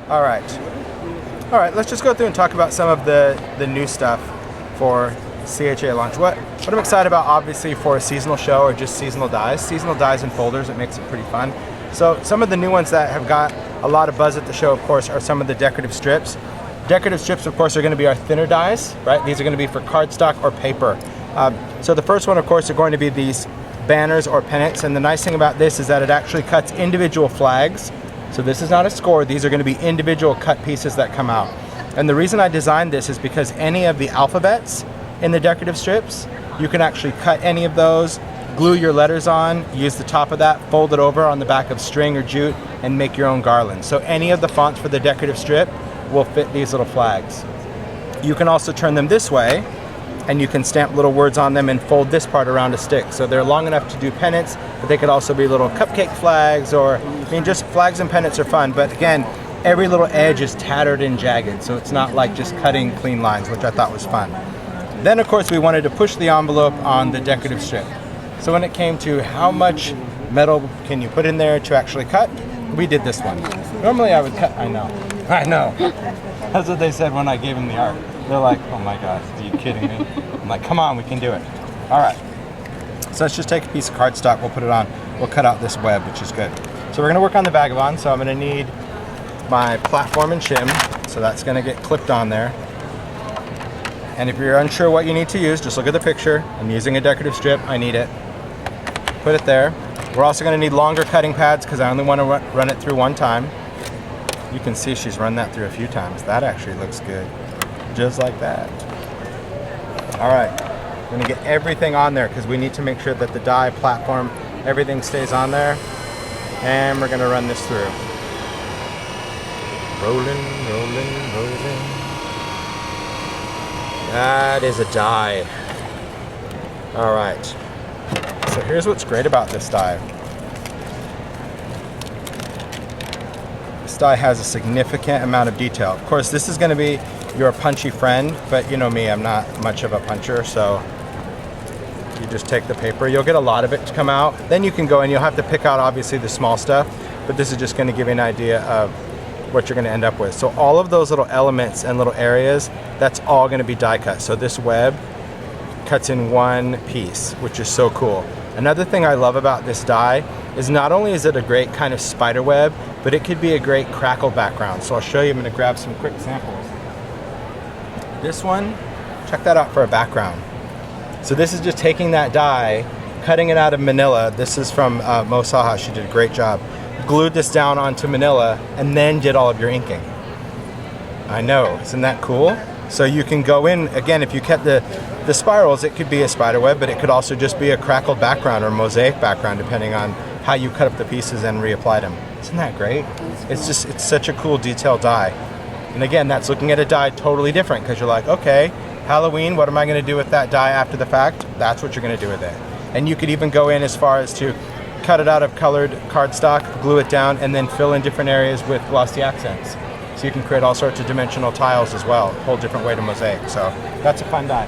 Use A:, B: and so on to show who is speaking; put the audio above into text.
A: All right. All right, let's just go through and talk about some of the new stuff for CHA launch. What I'm excited about, obviously, for a seasonal show or just seasonal dies and folders, it makes it pretty fun. So some of the new ones that have got a lot of buzz at the show, of course, are some of the decorative strips. Decorative strips, of course, are going to be our thinner dies, right? These are going to be for cardstock or paper. So the first one, of course, are going to be these banners or pennants, and the nice thing about this is that it actually cuts individual flags. So this is not a score, these are going to be individual cut pieces that come out. And the reason I designed this is because any of the alphabets in the decorative strips, you can actually cut any of those, glue your letters on, use the top of that, fold it over on the back of string or jute, and make your own garland. So any of the fonts for the decorative strip will fit these little flags. You can also turn them this way, and you can stamp little words on them and fold this part around a stick. So they're long enough to do pennants, but they could also be little cupcake flags, or, I mean, just flags and pennants are fun, but again, every little edge is tattered and jagged, so it's not like just cutting clean lines, which I thought was fun. Then, of course, we wanted to push the envelope on the decorative strip. So when it came to how much metal can you put in there to actually cut, we did this one. Normally I would cut, I know. That's what they said when I gave them the art. They're like, oh my gosh, are you kidding me? I'm like, come on, we can do it. All right, so let's just take a piece of cardstock, we'll put it on, we'll cut out this web, which is good. So we're gonna work on the vagabond, so I'm gonna need my platform and shim, so that's gonna get clipped on there. And if you're unsure what you need to use, just look at the picture. I'm using a decorative strip, I need it. Put it there. We're also gonna need longer cutting pads because I only wanna run it through one time. You can see she's run that through a few times. That actually looks good. Just like that. All right, I'm gonna get everything on there because we need to make sure that the die, platform, everything stays on there. And we're gonna run this through. Rolling, rolling, rolling. That is a die. All right, so here's what's great about this die. This die has a significant amount of detail. Of course, this is gonna be your punchy friend, but you know me, I'm not much of a puncher, so you just take the paper. You'll get a lot of it to come out. Then you can go and you'll have to pick out obviously the small stuff, but this is just gonna give you an idea of what you're gonna end up with. So all of those little elements and little areas, that's all gonna be die cut. So this web cuts in one piece, which is so cool. Another thing I love about this die is not only is it a great kind of spider web, but it could be a great crackle background. So I'll show you, I'm gonna grab some quick samples. This one, check that out for a background. So this is just taking that die, cutting it out of manila. This is from Mo Saha, she did a great job. Glued this down onto manila and then did all of your inking. I know, isn't that cool? So you can go in, again, if you cut the spirals, it could be a spider web, but it could also just be a crackled background or mosaic background, depending on how you cut up the pieces and reapplied them. Isn't that great? It's such a cool detailed die. And again, that's looking at a die totally different because you're like, okay, Halloween, what am I gonna do with that die after the fact? That's what you're gonna do with it. And you could even go in as far as to cut it out of colored cardstock, glue it down, and then fill in different areas with glossy accents. So you can create all sorts of dimensional tiles as well, a whole different way to mosaic. So that's a fun die.